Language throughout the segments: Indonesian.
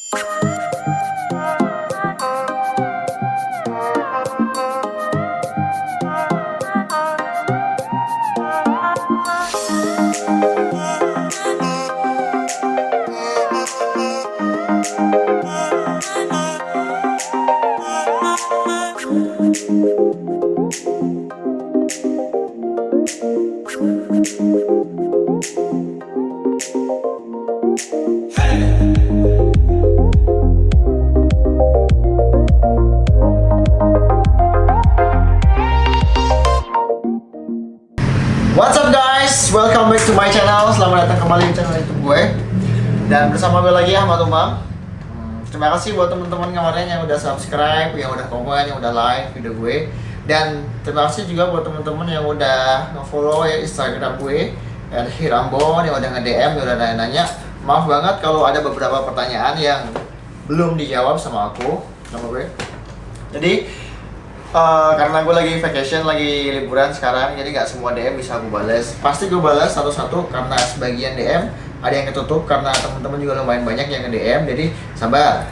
What's up guys, welcome back to my channel. Selamat datang kembali di channel YouTube gue. Dan bersama gue lagi Ahmad Umam. Terima kasih buat teman-teman kemarin yang udah subscribe, yang udah komen, yang udah like video gue. Dan terima kasih juga buat teman-teman yang udah nge-follow ya Instagram gue Hirambon, yang udah nge-DM, yang udah nanya-nanya. Maaf banget kalau ada beberapa pertanyaan yang belum dijawab sama gue. Jadi karena gue lagi vacation, lagi liburan sekarang, jadi nggak semua DM bisa gue balas. Pasti gue balas satu-satu karena sebagian DM ada yang ketutup karena teman-teman juga lumayan banyak yang nge-DM. Jadi sabar,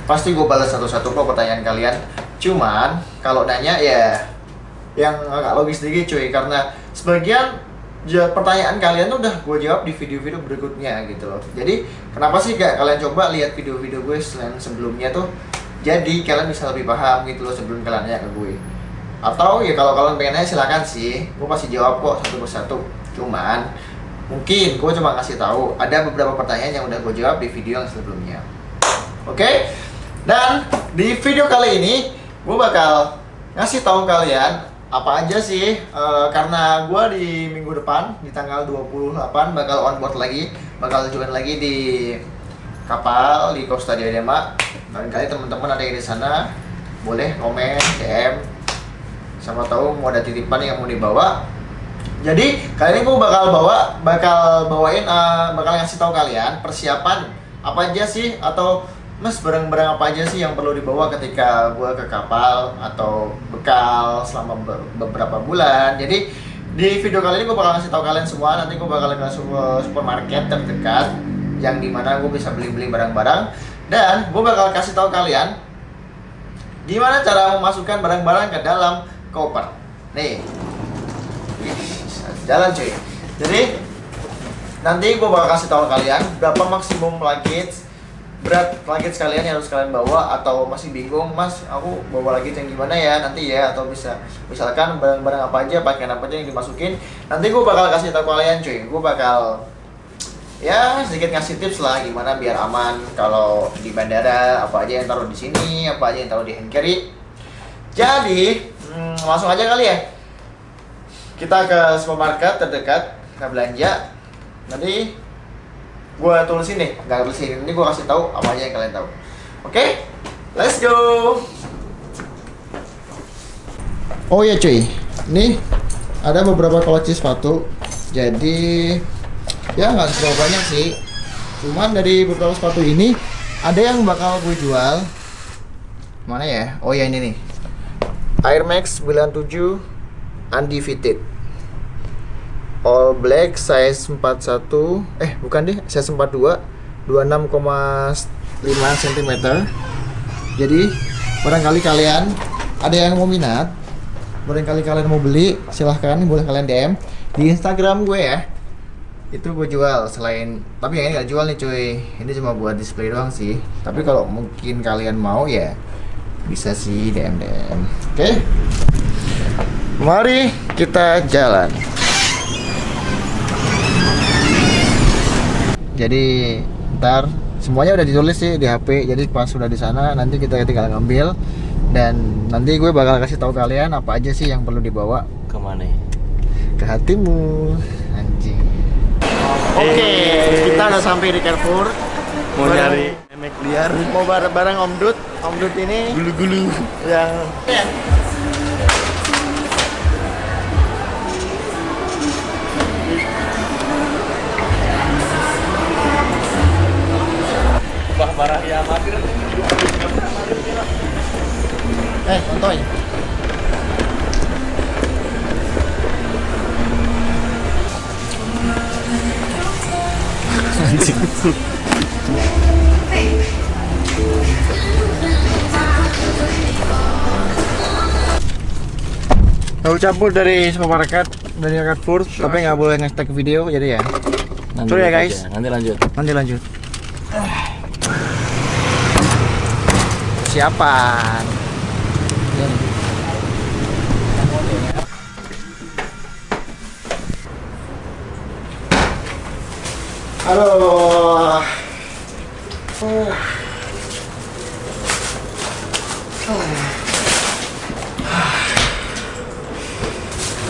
pasti gue balas satu-satu kok pertanyaan kalian. Cuman kalau nanya ya yang agak logis sedikit cuy, karena sebagian pertanyaan kalian tuh udah gue jawab di video-video berikutnya gitu loh. Jadi kenapa sih gak kalian coba lihat video-video gue sebelumnya tuh, jadi kalian bisa lebih paham gitu loh sebelum kalian nanya ke gue. Atau ya kalau kalian pengen nanya silakan sih, gue pasti jawab kok satu persatu. Cuman mungkin gue cuma kasih tahu ada beberapa pertanyaan yang udah gue jawab di video yang sebelumnya. Oke? Dan di video kali ini gue bakal ngasih tahu kalian apa aja sih, karena gue di minggu depan di tanggal 28 bakal on board lagi, bakal join lagi di kapal di Costa Diadema. Barangkali teman-teman ada yang di sana, boleh komen, DM, sama tahu mau ada titipan yang mau dibawa. Jadi kali ini gue bakal ngasih tahu kalian persiapan apa aja sih, atau barang-barang apa aja sih yang perlu dibawa ketika gue ke kapal, atau bekal selama beberapa bulan. Jadi di video kali ini gue bakal ngasih tahu kalian semua. Nanti gue bakal ke supermarket terdekat yang dimana gue bisa beli-beli barang-barang. Dan gue bakal kasih tahu kalian gimana cara memasukkan barang-barang ke dalam koper. Nih, jalan cuy. Jadi nanti gue bakal kasih tahu kalian berapa maksimum berat luggage kalian yang harus kalian bawa. Atau masih bingung, mas aku bawa luggage yang gimana ya nanti ya, atau misalkan barang-barang apa aja, pakaian apa aja yang dimasukin. Nanti gue bakal kasih tahu kalian cuy. Gue bakal ya sedikit ngasih tips lah gimana biar aman kalau di bandara, apa aja yang taruh di sini, apa aja yang taruh di hand carry. Jadi langsung aja kali ya kita ke supermarket terdekat, kita belanja. Nanti gue tulisin nih, nggak tulisin, ini gue kasih tahu apa aja yang kalian tahu. Oke, let's go. Oh ya cuy, nih ada beberapa koleksi sepatu. Jadi ya nggak terlalu banyak sih, cuman dari beberapa sepatu ini ada yang bakal gue jual. Mana ya? Oh ya ini nih, Air Max 97 Undefeated All Black size 41, bukan deh, size 42, 26,5 cm. Jadi barangkali kalian ada yang mau minat, barangkali kalian mau beli, silahkan, boleh kalian DM di Instagram gue ya. Itu gue jual. Selain, tapi yang ini gak jual nih cuy, ini cuma buat display doang sih. Tapi kalau mungkin kalian mau ya bisa sih DM. Oke, mari kita jalan. Jadi ntar semuanya udah ditulis sih di HP, jadi pas sudah di sana nanti kita tinggal ngambil. Dan nanti gue bakal kasih tahu kalian apa aja sih yang perlu dibawa. Kemana? Ke hatimu, anjing. Oke, kita udah sampai di Carrefour. Mau nyari memek liar. Mau bareng Om Dut. Om Dut ini Gulu-gulu yang Bah barah ya amatir. Tontoy. Tahu campur dari supermarket, dari Carrefour, tapi nggak boleh nge-tag video jadi ya. Sorry ya guys. Nanti lanjut. Nanti lanjut. Siapan. Halo.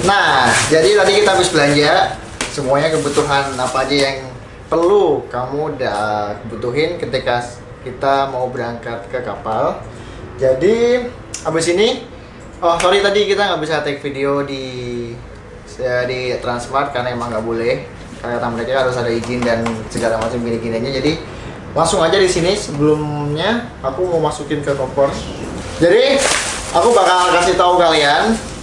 Nah, jadi tadi kita habis belanja semuanya kebutuhan apa aja yang perlu kamu udah butuhin ketika kita mau berangkat ke kapal. Jadi habis ini, oh sorry tadi kita nggak bisa take video di Transmart karena emang nggak boleh. Karena mereka harus ada izin dan segala macam gini-gininya. Jadi langsung aja di sini sebelumnya aku mau masukin ke koper. Jadi aku bakal kasih tahu kalian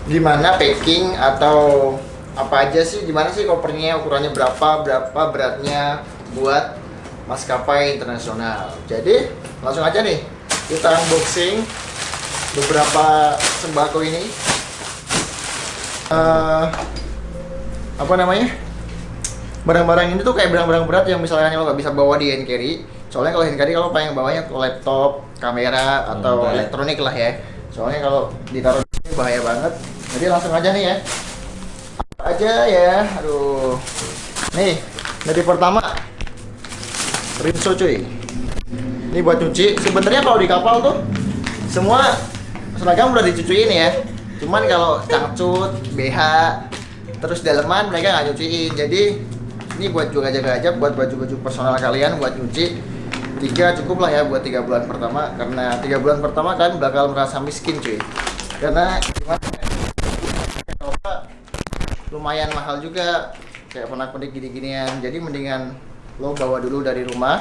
gimana packing atau apa aja sih, gimana sih kopernya, ukurannya berapa beratnya buat maskapai internasional. Jadi langsung aja nih kita unboxing beberapa sembako ini. Apa namanya, barang-barang ini tuh kayak barang-barang berat yang misalnya lo nggak bisa bawa di hand carry. Soalnya kalau hand carry kalau pengen bawanya laptop, kamera atau elektronik lah ya. Soalnya kalau ditaruh di sini bahaya banget. Jadi langsung aja nih ya. Apa aja ya? Aduh. Nih, dari pertama rinso cuy. Ini buat cuci. Sebenarnya kalau di kapal tuh semua seragam udah dicuciin ya. Cuman kalau cangcut, BH, terus daleman mereka nggak nyuciin. Jadi ini buat juga jaga aja buat baju-baju personal kalian buat cuci. 3 cukup lah ya buat 3 bulan pertama, karena 3 bulan pertama kalian bakal merasa miskin cuy. Karena gimana? Lumayan mahal juga kayak pernak-pernik gini-ginian. Jadi mendingan lo bawa dulu dari rumah,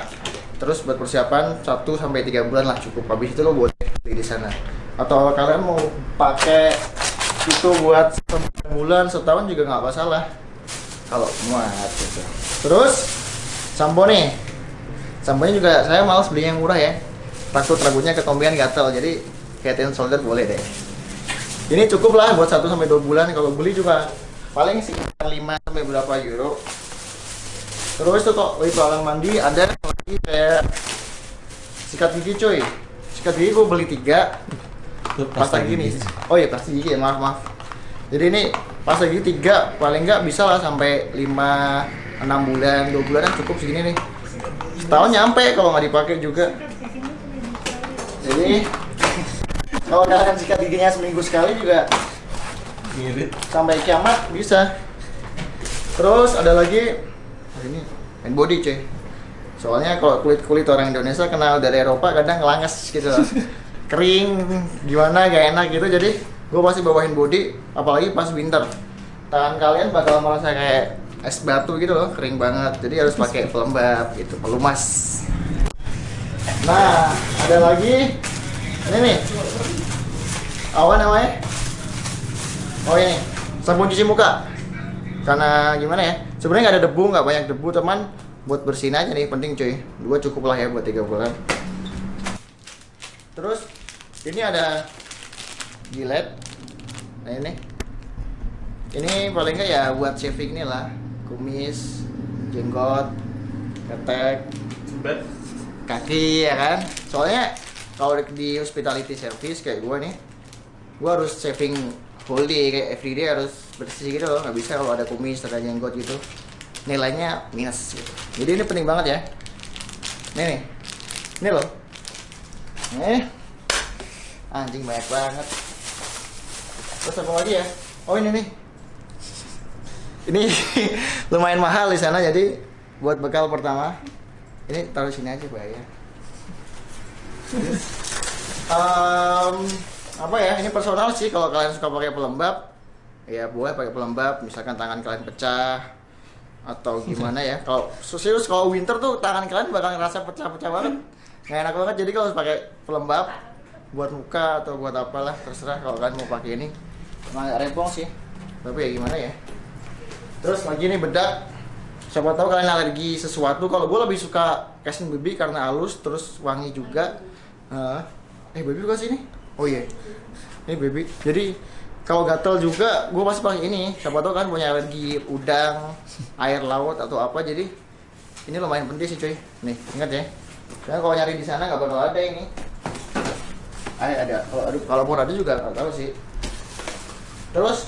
terus buat persiapan 1 sampai 3 bulan lah cukup. Habis itu lo boleh beli di sana. Atau kalian mau pakai itu buat 9 bulan, setahun juga nggak masalah kalau muat gitu. Terus sampo nih, samponya juga saya malas beli yang murah ya, takut rambutnya ketombean gatel. Jadi Head and Shoulder boleh deh. Ini cukup lah buat 1 sampai 2 bulan. Kalau beli juga paling sekitar 5 sampai berapa euro. Terus tuh kok di peralatan mandi ada lagi kayak sikat gigi cuy. Sikat gigi gue beli 3 pasta gigi nih. Oh iya, pasta gigi ya, maaf. Jadi ini pasta gigi 3 paling nggak bisa lah sampai 5-6 bulan, 2 bulanan cukup segini nih. Setahun nyampe kalau nggak dipakai juga. Jadi kalau kalian sikat giginya seminggu sekali juga ngirit sampai kiamat bisa. Terus ada lagi ini hand body cuy. Soalnya kalau kulit orang Indonesia kenal dari Eropa kadang ngelanges gitu loh. Kering gimana gak enak gitu. Jadi gue pasti bawain body, apalagi pas winter. Tangan kalian bakal merasa kayak es batu gitu loh, kering banget. Jadi harus pakai pelembab gitu, pelumas. Nah, ada lagi ini nih. Apa namanya? Oh ini, sabun cuci muka. Karena gimana ya? Sebenarnya nggak ada debu, nggak banyak debu teman. Buat bersihin aja nih, penting cuy. 2 cukup lah ya buat 3 bulan. Terus ini ada Gillette. Nah ini paling nggak ya buat shaving nih lah. Kumis, jenggot, ketek, kaki ya kan. Soalnya kalau di hospitality service kayak gue nih, gue harus shaving whole day, kayak everyday harus bersih gitu loh. Nggak bisa kalau ada kumis, ada jenggot gitu, nilainya minus gitu. Jadi ini penting banget ya. Ini loh. Anjing banyak banget. Terus apa lagi ya? Oh ini nih. Ini lumayan mahal di sana, jadi buat bekal pertama. Ini taruh sini aja bahaya. Apa ya? Ini personal sih, kalau kalian suka pakai pelembab, ya boleh pakai pelembab. Misalkan tangan kalian pecah atau gimana ya. Kalau serius kalau winter tuh tangan kalian bakal ngerasa pecah-pecah banget. Nggak enak banget. Jadi kalau pakai pelembab buat muka atau buat apalah terserah kalau kalian mau pakai ini. Emang agak rempong sih, tapi ya gimana ya. Terus lagi nih bedak. Siapa tahu kalian alergi sesuatu. Kalau gue lebih suka Cashmere Baby karena halus terus wangi juga. Baby buka sini. Oh iya, ini baby. Jadi kalau gatel juga gue pasti pakai ini. Siapa tahu kan punya alergi udang, air laut atau apa, jadi ini lumayan penting sih cuy. Nih ingat ya, karena kalau nyari di sana nggak bakal ada ini. Ada, kalaupun ada juga nggak tahu sih. Terus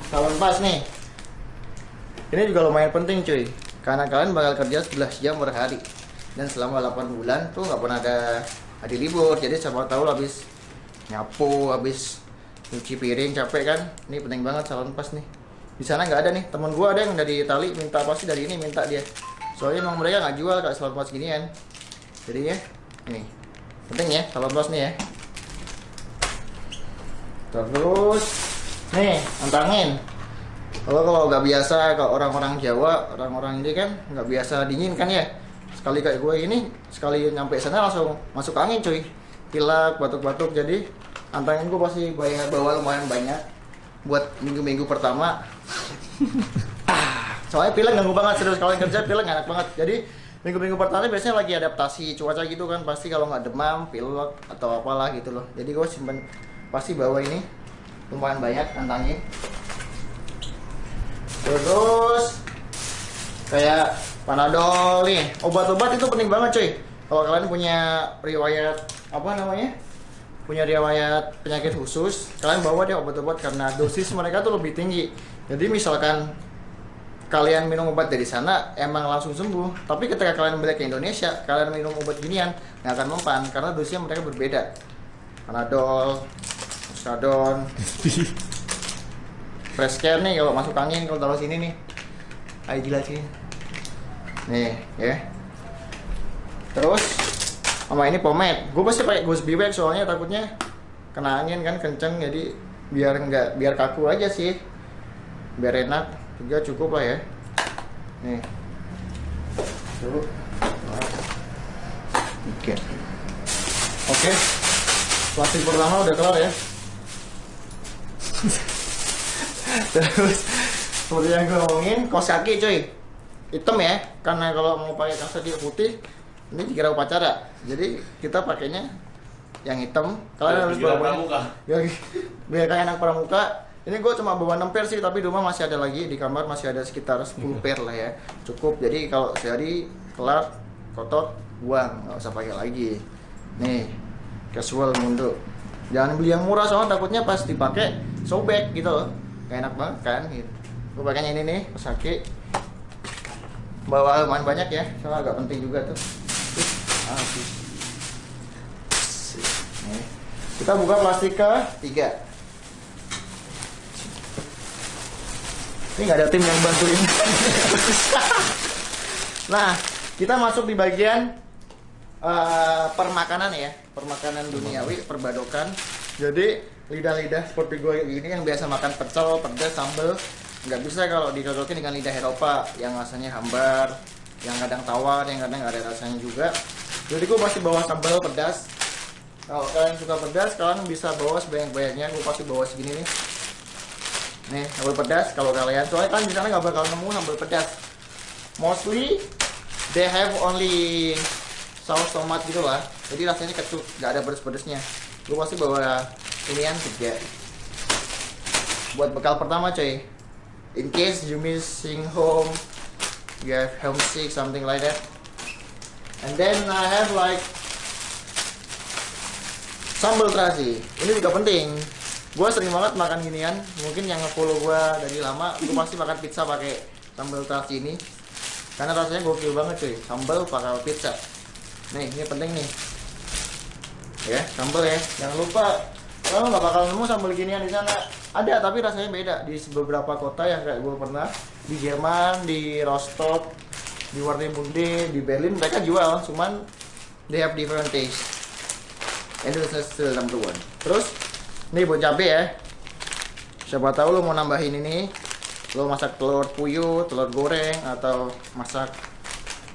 salon pas nih, ini juga lumayan penting cuy, karena kalian bakal kerja 11 jam per hari dan selama 8 bulan tuh nggak pernah ada hari libur. Jadi siapa tahu habis nyapu, habis cuci piring capek kan, ini penting banget salon pas nih. Di sana nggak ada nih, temen gue ada yang dari Itali minta pasti dari ini minta dia, soalnya emang mereka nggak jual kayak salon pas ginian. Jadinya ini penting ya salon pas nih ya. Terus nih antangin, kalau nggak biasa, kalau orang-orang Jawa, orang-orang ini kan nggak biasa dingin kan ya, sekali kayak gue ini sekali nyampe sana langsung masuk angin cuy, pilek, batuk-batuk. Jadi antangin gue pasti bawa lumayan banyak buat minggu-minggu pertama. Soalnya pilek ganggu banget, serius kalau kerja pilek gak enak banget. Jadi minggu-minggu pertama biasanya lagi adaptasi cuaca gitu kan, pasti kalau nggak demam, pilek atau apalah gitu loh. Jadi gue simpen, pasti bawa ini lumayan banyak antangin. Terus kayak Panadol nih, obat-obat itu penting banget cuy. Kalau kalian punya riwayat apa namanya, punya riwayat penyakit khusus, kalian bawa deh obat-obat karena dosis mereka tuh lebih tinggi. Jadi misalkan kalian minum obat dari sana emang langsung sembuh, tapi ketika kalian balik ke Indonesia, kalian minum obat ginian nggak akan mempan karena dosisnya mereka berbeda. Panadol, Oxadon, fresh care nih kalau masuk angin, kalau taruh sini nih. Ayo jelasin. Nih, ya. Terus sama ini pomade. Gue pasti pakai Ghost Bee Wax soalnya takutnya kena angin kan kenceng, jadi biar kaku aja sih. Biar enak. 3 cukup lah ya. Nih. Tuh. Oke. Plastik pertama udah kelar ya. Terus seperti yang gue ngomongin, kaos kaki cuy hitam ya, karena kalau mau pakai kaos kaki putih ini dikira upacara, jadi kita pakainya yang hitam. Kalian harus bawa pramuka biar kayak anak pramuka. Ini gue cuma bawa 6 pair sih, tapi di rumah masih ada lagi, di kamar masih ada sekitar 10 pair lah ya, cukup. Jadi kalau sehari kelar kotor buang, nggak usah pakai lagi. Nih casual mundo, jangan beli yang murah soalnya takutnya pas dipakai sobek gitu loh, gak enak banget kan gitu. Gue pakainya ini nih kaos kaki, bawa lumayan banyak ya, soalnya agak penting juga tuh. Nih. Kita buka plastik ke 3. Ini nggak ada tim yang bantuin. Nah, kita masuk di bagian permakanan ya, permakanan duniawi, perbadokan. Jadi lidah-lidah seperti gue ini yang biasa makan pecel, pedas, sambel, nggak bisa kalau dicocokin dengan lidah Eropa yang rasanya hambar, yang kadang tawar, yang kadang nggak ada rasanya juga. Jadi gue pasti bawa sambal pedas. Kalau kalian suka pedas, kalian bisa bawa sebanyak-banyaknya. Gue pasti bawa segini nih. Nih sambal pedas kalau kalian, soalnya kalian di sana nggak bakal nemu sambal pedas. Mostly they have only saus tomat gitu lah. Jadi rasanya kecut, nggak ada pedas-pedasnya. Gue pasti bawa inian 3 buat bekal pertama coy. In case you missing home, you have homesick, something like that. And then I have like sambal terasi. Ini juga penting. Gue sering banget makan ginian. Mungkin yang nge-follow gue dari lama, gue pasti makan pizza pakai sambal terasi ini. Karena rasanya gokil banget cuy. Sambal pakai pizza. Nih, ini penting nih. Ya, sambal ya. Jangan lupa, kalau nggak bakal nemu sambal ginian di sana. Ada, tapi rasanya beda di beberapa kota yang kayak gue pernah. Di Jerman, di Rostock, di Warnemünde, di Berlin mereka jual, cuman they have different taste. Indonesia still number one. Terus nih buat cabai ya. Siapa tahu lo mau nambahin ini, lo masak telur puyuh, telur goreng, atau masak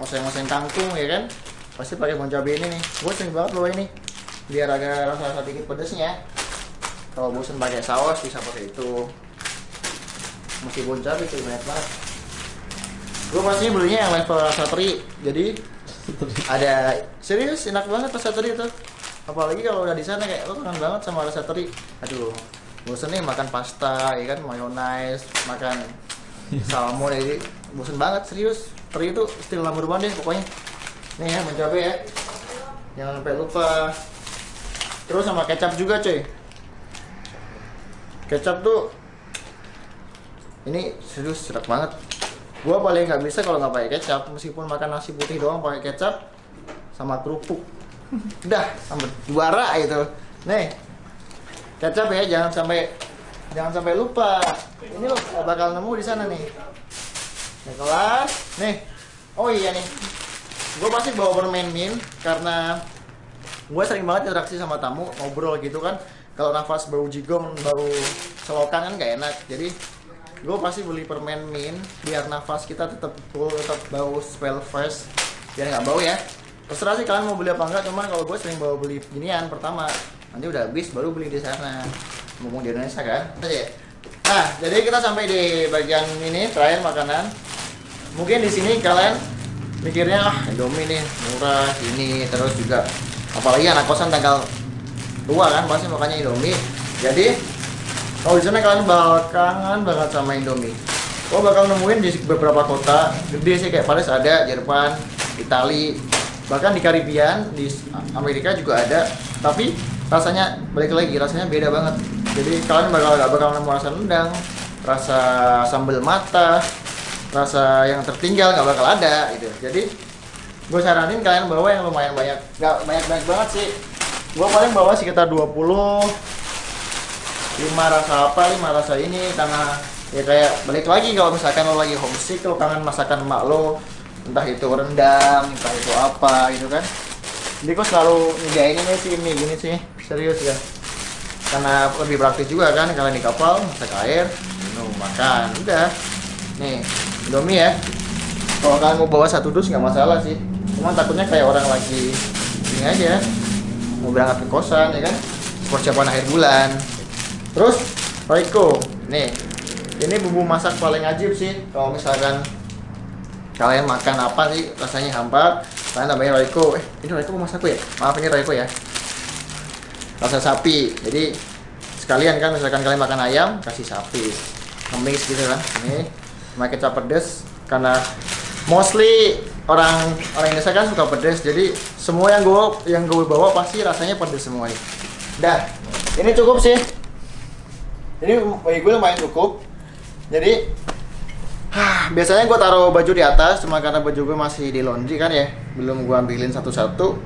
oseng-oseng kangkung ya kan, pasti pakai bon cabai ini nih. Gue sering banget bawa ini biar agak rasa sedikit pedesnya. Kalau bosan pakai saus bisa pakai itu. Masih bon cabai tuh banyak banget. Gue pastinya belinya yang level rasa teri. Jadi ada, serius enak banget rasa teri itu. Apalagi kalau udah di sana kayak lo kangen banget sama rasa teri. Aduh, bosen nih makan pasta, ya kan, mayonaise, makan salmon, jadi bosen banget serius. Teri itu still number one deh pokoknya. Nih ya, mencoba ya. Jangan sampai lupa. Terus sama kecap juga cuy. Kecap tuh ini serius sedap banget. Gua paling nggak bisa kalau nggak pakai kecap, meskipun makan nasi putih doang pakai kecap sama kerupuk. Udah, sampai juara itu. Nih, kecap ya, jangan sampai lupa. Ini lo bakal nemu di sana nih. Nih kelas, nih. Oh iya nih, gue pasti bawa permen mint karena gue sering banget interaksi sama tamu, ngobrol gitu kan. Kalau nafas bau jigong, bau selokan kan gak enak. Jadi gue pasti beli permen mint biar nafas kita tetap full, tetap bau smell fresh, biar nggak bau ya. Terserah sih kalian mau beli apa enggak, cuman kalau gue sering bawa beli ginian pertama. Nanti udah habis baru beli di sana. Ngomong di Indonesia kan. Nah, jadi kita sampai di bagian ini terakhir makanan. Mungkin di sini kalian mikirnya Indomie nih murah ini, terus juga apalagi anak kosan tanggal tua kan pasti makanya Indomie. Jadi kalau di sana kalian bakal kangen banget sama Indomie. Gua bakal nemuin di beberapa kota gede sih, kayak Paris ada, Jerman, Itali, bahkan di Karibian, di Amerika juga ada. Tapi rasanya balik lagi, rasanya beda banget. Jadi kalian gak bakal nemu rasa nendang, rasa sambal mata, rasa yang tertinggal nggak bakal ada gitu. Jadi gue saranin kalian bawa yang lumayan banyak, nggak banyak banget sih. Gue paling bawa sekitar 20, 5 rasa apa, 5 rasa ini, karena ya kayak balik lagi kalau misalkan lo lagi homesick, lo kangen masakan emak lo, entah itu rendang, entah itu apa gitu kan. Jadi gue selalu ngejain ini sih, ini gini sih, serius ya, karena lebih praktis juga kan. Kalian di kapal masak air, minum, makan, udah. Nih Indomie ya. Kalau kalian mau bawa 1 dus nggak masalah sih. Cuman takutnya kayak orang lagi ini aja, mau berangkat ke kosan ya kan, persiapan akhir bulan. Terus Royco, nih ini bumbu masak paling ajib sih. Kalau misalkan kalian makan apa sih rasanya hambar, kalian tambahin Royco. Ini Royco masakku ya? Maaf, ini Royco ya. Rasa sapi. Jadi sekalian kan misalkan kalian makan ayam, kasih sapi. Nge-mix gitu kan. Ini pakai kecap pedes karena mostly orang Indonesia kan suka pedes, jadi semua yang gue bawa pasti rasanya pedes semua nih. Dah, ini cukup sih. Ini bagi gue lumayan cukup. Jadi biasanya gue taruh baju di atas, cuma karena baju gue masih di laundry kan ya, belum gue ambilin satu-satu.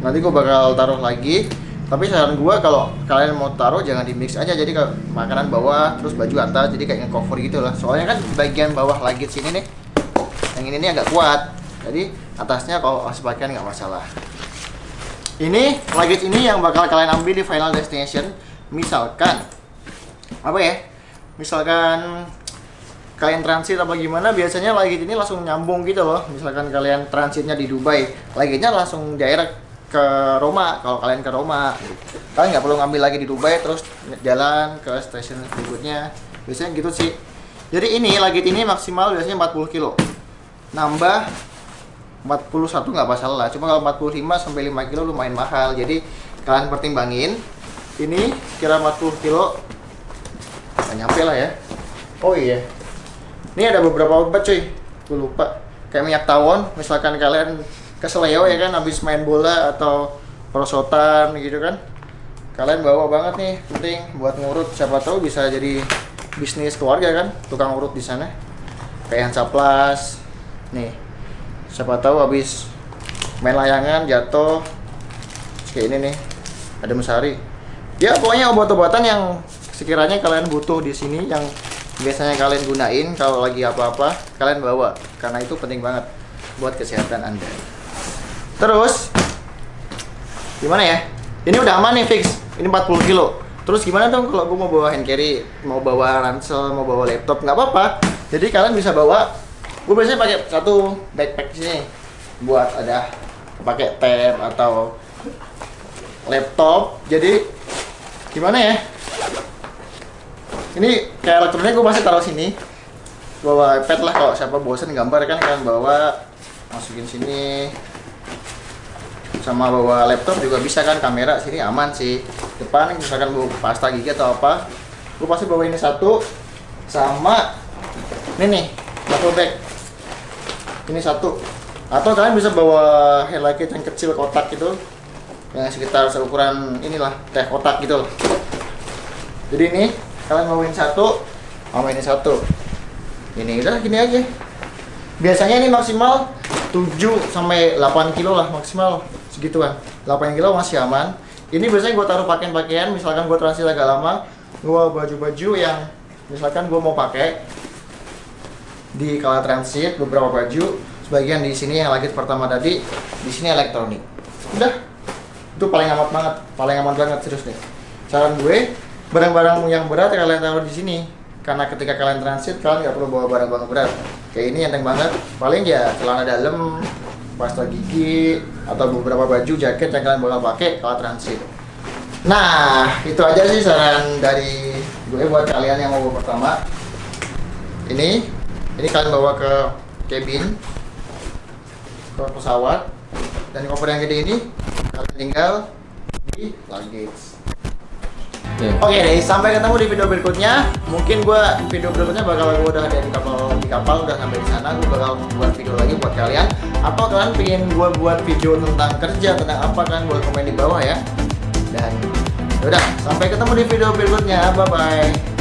Nanti gue bakal taruh lagi. Tapi saran gue kalau kalian mau taruh jangan di mix aja, jadi kalau makanan bawah terus baju atas, jadi kayak nge-cover gitu lah. Soalnya kan bagian bawah lagi sini nih, yang ini agak kuat, jadi atasnya kalau harus pakaian nggak masalah. Ini luggage ini yang bakal kalian ambil di final destination. Misalkan apa ya, misalkan kalian transit apa gimana, biasanya luggage ini langsung nyambung gitu loh. Misalkan kalian transitnya di Dubai, luggage-nya langsung direct ke Roma. Kalau kalian ke Roma, kalian nggak perlu ngambil lagi di Dubai terus jalan ke stasiun berikutnya. Biasanya gitu sih. Jadi ini luggage ini maksimal biasanya 40 kilo. Nambah 41 nggak masalah. Cuma kalau 45 sampai 5 kilo lumayan mahal. Jadi kalian pertimbangin. Ini kira 40 kilo nggak nyampe lah ya. Oh iya, ini ada beberapa obat cuy, gue lupa. Kayak minyak tawon, misalkan kalian keseleo ya kan, habis main bola atau perosotan gitu kan, kalian bawa banget nih, penting buat ngurut. Siapa tahu bisa jadi bisnis keluarga kan, tukang urut di sana. Kayak Hansaplas nih, siapa tahu habis main layangan jatuh kayak ini nih, ada Mesari. Ya pokoknya obat-obatan yang sekiranya kalian butuh di sini, yang biasanya kalian gunain kalau lagi apa-apa, kalian bawa, karena itu penting banget buat kesehatan Anda. Terus gimana ya? Ini udah aman nih, fix. Ini 40 kilo. Terus gimana dong kalau gue mau bawa hand carry, mau bawa ransel, mau bawa laptop, nggak apa-apa. Jadi kalian bisa bawa. Gue biasanya pakai satu backpack sini buat ada pakai tab atau laptop. Jadi gimana ya? Ini kayak elektronik gue pasti taruh sini. Bawa iPad lah kalau siapa bosen gambar kan, kalian bawa, masukin sini. Sama bawa laptop juga bisa kan, kamera sini aman sih. Depan misalkan bawa pasta gigi atau apa, lu pasti bawa ini satu, sama ini nih duffel bag ini satu, atau kalian bisa bawa helai kit yang kecil kotak gitu yang sekitar seukuran inilah teh kotak gitu loh. Jadi ini kalian bawain satu sama ini satu, ini udah gini aja. Biasanya ini maksimal 7 sampai 8 kilo lah, maksimal segituan. 8 kilo masih aman. Ini biasanya gue taruh pakaian-pakaian, misalkan gue transit agak lama, gue baju-baju yang misalkan gue mau pakai di kala transit, beberapa baju, sebagian di sini yang lagi pertama tadi, di sini elektronik. Udah, itu paling aman banget serius nih. Saran gue, barang-barang yang berat kalian taruh di sini, karena ketika kalian transit kalian nggak perlu bawa barang-barang berat. Kayak ini enteng banget, paling ya celana dalam, pasta gigi, atau beberapa baju, jaket yang kalian bakal pakai kalau transit. Nah, itu aja sih saran dari gue buat kalian yang mau bawa pertama. Ini kalian bawa ke cabin, ke pesawat, dan koper yang gede ini kalian tinggal di luggage. Oke deh, sampai ketemu di video berikutnya. Mungkin video berikutnya bakal gue udah ada di kapal udah sampai di sana. Gue bakal buat video lagi buat kalian. Atau kalian pengen gue buat video tentang kerja, tentang apa, kalian boleh komen di bawah ya. Dan udah, sampai ketemu di video berikutnya. Bye bye.